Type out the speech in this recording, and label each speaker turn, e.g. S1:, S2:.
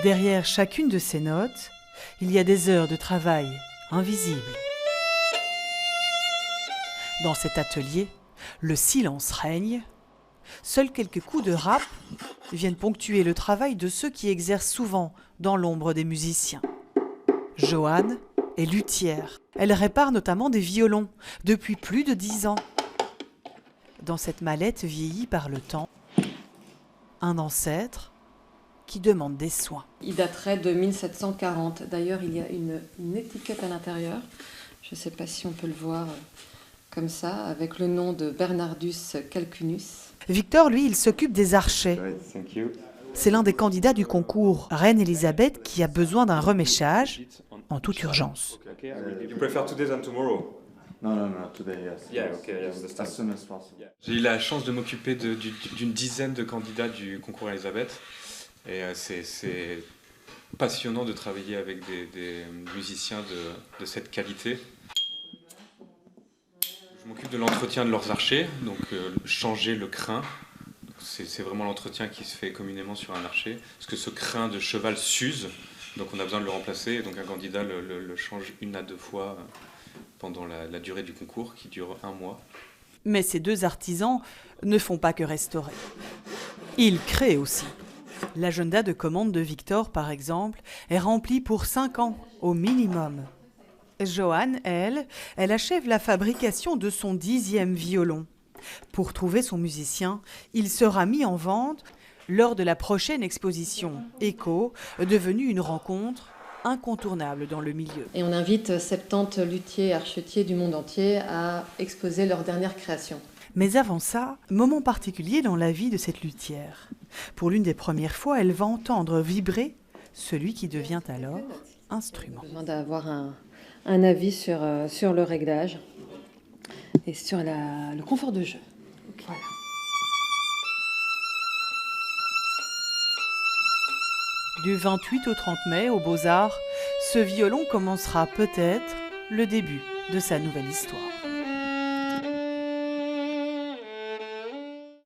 S1: Derrière chacune de ces notes, il y a des heures de travail invisibles. Dans cet atelier, le silence règne. Seuls quelques coups de rap viennent ponctuer le travail de ceux qui exercent souvent dans l'ombre des musiciens. Joanne est luthière. Elle répare notamment des violons depuis plus de 10 ans. Dans cette mallette vieillie par le temps, un ancêtre qui demande des soins.
S2: Il daterait de 1740. D'ailleurs, il y a une étiquette à l'intérieur. Je ne sais pas si on peut le voir comme ça, avec le nom de Bernardus Calcunus.
S1: Victor, lui, il s'occupe des archets. C'est l'un des candidats du concours Reine Elisabeth qui a besoin d'un reméchage en toute urgence.
S3: You prefer today than tomorrow?
S4: No, today, yes.
S3: Yeah, okay, I understand.
S4: As soon as possible.
S5: J'ai eu la chance de m'occuper d'une dizaine de candidats du concours Elisabeth. Et c'est passionnant de travailler avec des musiciens de cette qualité. Je m'occupe de l'entretien de leurs archers, donc changer le crin. C'est vraiment l'entretien qui se fait communément sur un archer, parce que ce crin de cheval s'use, donc on a besoin de le remplacer, et donc un candidat le change 1 à 2 fois pendant la durée du concours, qui dure 1 mois.
S1: Mais ces deux artisans ne font pas que restaurer. Ils créent aussi. L'agenda de commande de Victor, par exemple, est rempli pour 5 ans, au minimum. Joanne, elle achève la fabrication de son 10e violon. Pour trouver son musicien, il sera mis en vente lors de la prochaine exposition Echo, devenue une rencontre incontournable dans le milieu.
S2: Et on invite 70 luthiers et archetiers du monde entier à exposer leurs dernières créations.
S1: Mais avant ça, moment particulier dans la vie de cette luthière. Pour l'une des premières fois, elle va entendre vibrer celui qui devient alors instrument.
S2: J'ai besoin d'avoir un avis sur le réglage et sur le confort de jeu. Voilà.
S1: Du 28 au 30 mai, aux Beaux-Arts, ce violon commencera peut-être le début de sa nouvelle histoire.